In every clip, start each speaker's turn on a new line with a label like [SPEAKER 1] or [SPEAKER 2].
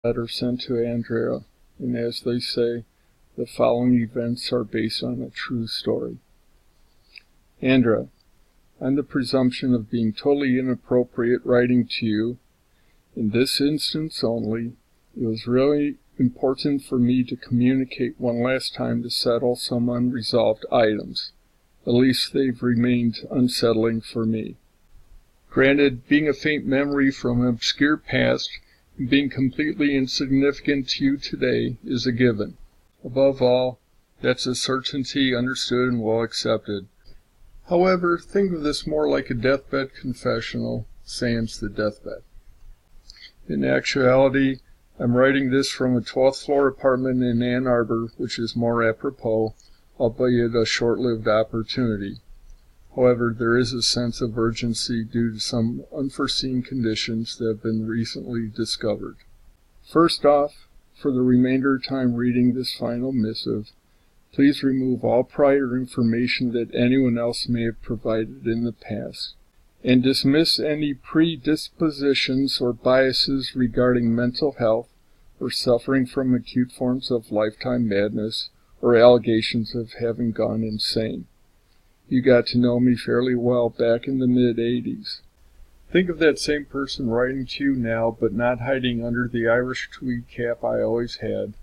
[SPEAKER 1] letter sent to Andrea, and as they say, the following events are based on a true story. Andrea, on the presumption of being totally inappropriate writing to you, in this instance only, it was really important for me to communicate one last time to settle some unresolved items. At least they've remained unsettling for me. Granted, being a faint memory from an obscure past and being completely insignificant to you today is a given. Above all, that's a certainty understood and well accepted. However, think of this more like a deathbed confessional, sans the deathbed. In actuality, I'm writing this from a 12th floor apartment in Ann Arbor, which is more apropos, albeit a short-lived opportunity. However, there is a sense of urgency due to some unforeseen conditions that have been recently discovered. First off, for the remainder of time reading this final missive, please remove all prior information that anyone else may have provided in the past, and dismiss any predispositions or biases regarding mental health or suffering from acute forms of lifetime madness or allegations of having gone insane. You got to know me fairly well back in the mid-'80s. Think of that same person writing to you now, but not hiding under the Irish tweed cap I always had,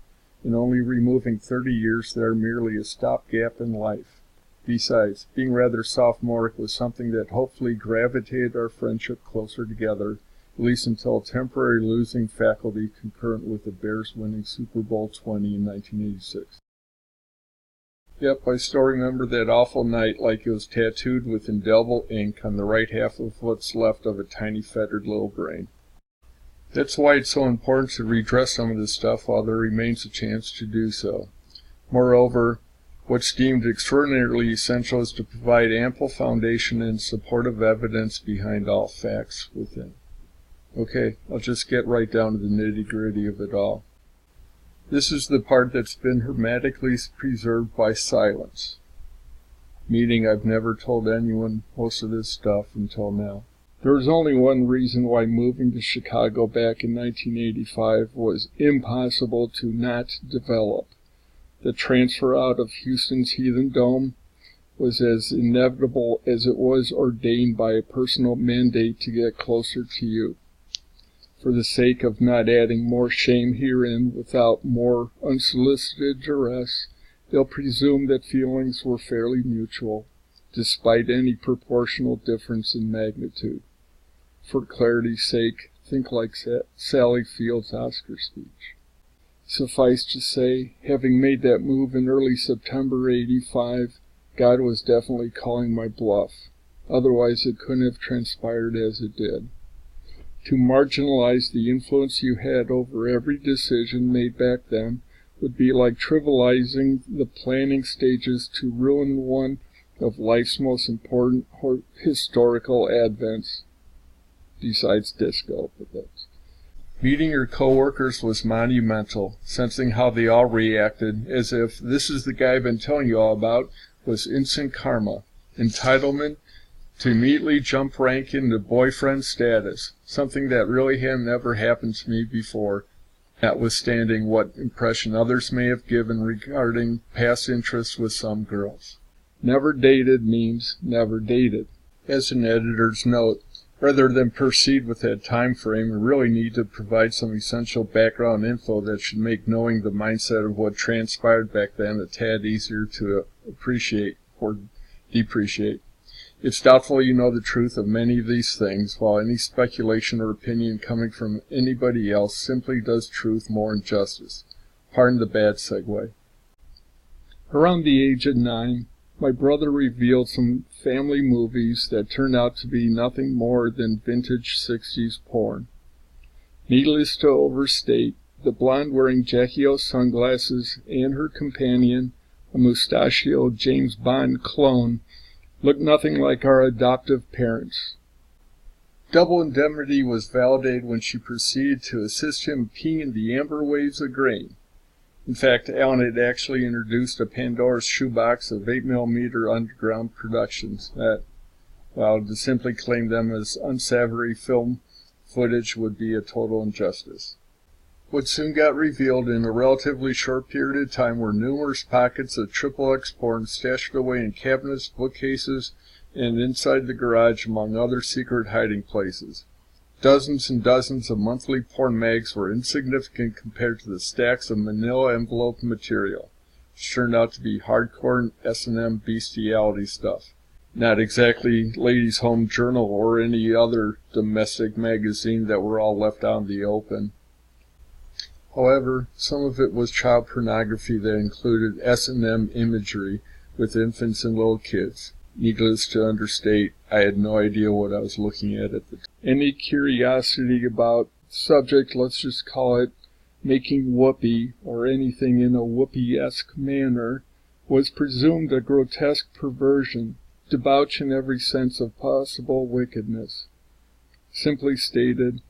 [SPEAKER 1] and only removing 30 years that are merely a stopgap in life. Besides, being rather sophomoric was something that hopefully gravitated our friendship closer together, at least until a temporary losing faculty concurrent with the Bears winning Super Bowl 20 in 1986. Yep, I still remember that awful night like it was tattooed with indelible ink on the right half of what's left of a tiny fettered little brain. That's why it's so important to redress some of this stuff while there remains a chance to do so. Moreover, what's deemed extraordinarily essential is to provide ample foundation and supportive evidence behind all facts within. Okay, I'll just get right down to the nitty-gritty of it all. This is the part that's been hermetically preserved by silence, meaning I've never told anyone most of this stuff until now. There was only one reason why moving to Chicago back in 1985 was impossible to not develop. The transfer out of Houston's Heathen Dome was as inevitable as it was ordained by a personal mandate to get closer to you. For the sake of not adding more shame herein without more unsolicited duress, they'll presume that feelings were fairly mutual, despite any proportional difference in magnitude. For clarity's sake, think like Sally Field's Oscar speech. Suffice to say, having made that move in early September '85, God was definitely calling my bluff. Otherwise it couldn't have transpired as it did. To marginalize the influence you had over every decision made back then would be like trivializing the planning stages to ruin one of life's most important historical advents, besides disco. Meeting your coworkers was monumental, sensing how they all reacted, as if "this is the guy I've been telling you all about" was instant karma, entitlement to immediately jump rank into boyfriend status, something that really hadn't ever happened to me before, notwithstanding what impression others may have given regarding past interests with some girls. Never dated means never dated. As an editor's note, rather than proceed with that time frame, we really need to provide some essential background info that should make knowing the mindset of what transpired back then a tad easier to appreciate or depreciate. It's doubtful you know the truth of many of these things, while any speculation or opinion coming from anybody else simply does truth more injustice. Pardon the bad segue. Around the age of 9, my brother revealed some family movies that turned out to be nothing more than vintage 60s porn. Needless to overstate, the blonde wearing Jackie O sunglasses and her companion, a mustachioed James Bond clone, looked nothing like our adoptive parents. Double indemnity was validated when she proceeded to assist him peeing in the amber waves of grain. In fact, Alan had actually introduced a Pandora's shoebox of 8mm underground productions that, well, to simply claim them as unsavory film footage would be a total injustice. What soon got revealed in a relatively short period of time were numerous pockets of XXX porn stashed away in cabinets, bookcases, and inside the garage, among other secret hiding places. Dozens and dozens of monthly porn mags were insignificant compared to the stacks of manila envelope material, which turned out to be hardcore S&M bestiality stuff. Not exactly Ladies' Home Journal or any other domestic magazine that were all left out in the open. However, some of it was child pornography that included S&M imagery with infants and little kids. Needless to understate, I had no idea what I was looking at the time. Any curiosity about the subject, let's just call it making whoopee, or anything in a whoopee-esque manner, was presumed a grotesque perversion, debauch in every sense of possible wickedness. Simply stated,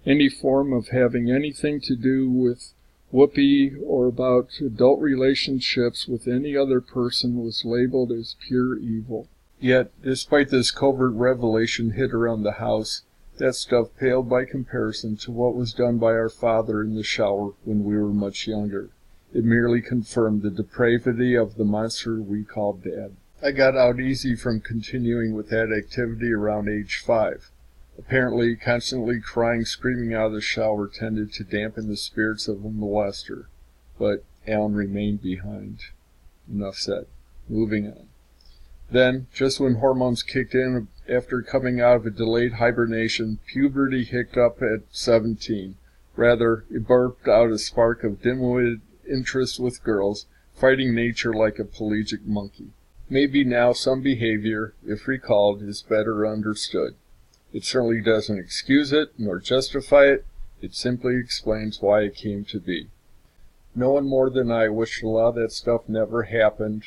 [SPEAKER 1] any form of having anything to do with whoopee or about adult relationships with any other person was labeled as pure evil. Yet, despite this covert revelation hid around the house, that stuff paled by comparison to what was done by our father in the shower when we were much younger. It merely confirmed the depravity of the monster we called Dad. I got out easy from continuing with that activity around age 5. Apparently, constantly crying, screaming out of the shower tended to dampen the spirits of a molester. But Alan remained behind. Enough said. Moving on. Then, just when hormones kicked in after coming out of a delayed hibernation, puberty hicked up at 17. Rather, it burped out a spark of dim-witted interest with girls, fighting nature like a pelagic monkey. Maybe now some behavior, if recalled, is better understood. It certainly doesn't excuse it, nor justify it. It simply explains why it came to be. No one more than I wished a lot of that stuff never happened,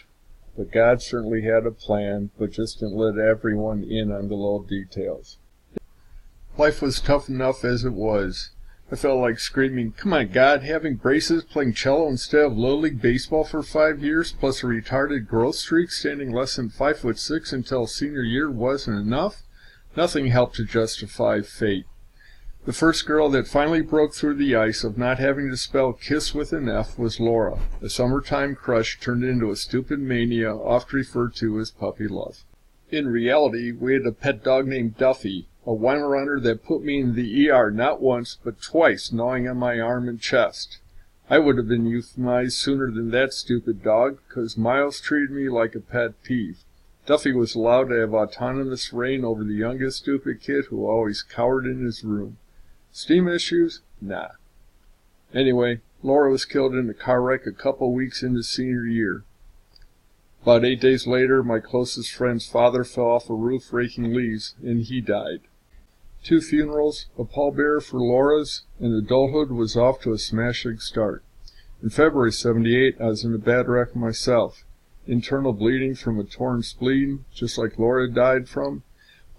[SPEAKER 1] but God certainly had a plan, but just didn't let everyone in on the little details. Life was tough enough as it was. I felt like screaming, "Come on, God, having braces, playing cello instead of Little League baseball for 5 years, plus a retarded growth streak, standing less than 5'6" until senior year wasn't enough?" Nothing helped to justify fate. The first girl that finally broke through the ice of not having to spell kiss with an F was Laura, a summertime crush turned into a stupid mania oft referred to as puppy love. In reality, we had a pet dog named Duffy, a Weimaraner that put me in the ER not once but twice, gnawing on my arm and chest. I would have been euthanized sooner than that stupid dog, 'cause Miles treated me like a pet peeve. Duffy was allowed to have autonomous reign over the youngest stupid kid who always cowered in his room. Steam issues? Nah. Anyway, Laura was killed in a car wreck a couple weeks into senior year. About 8 days later, my closest friend's father fell off a roof raking leaves, and he died. 2 funerals, a pallbearer for Laura's, and adulthood was off to a smashing start. In February '78, I was in a bad wreck myself. Internal bleeding from a torn spleen, just like Laura died from,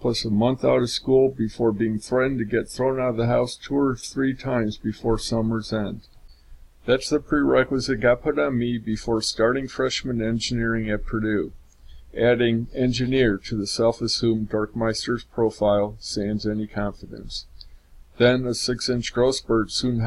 [SPEAKER 1] plus a month out of school before being threatened to get thrown out of the house 2 or 3 times before summer's end. That's the prerequisite got put on me before starting freshman engineering at Purdue, adding engineer to the self-assumed Dorkmeister's profile sans any confidence. Then a 6-inch growth spurt soon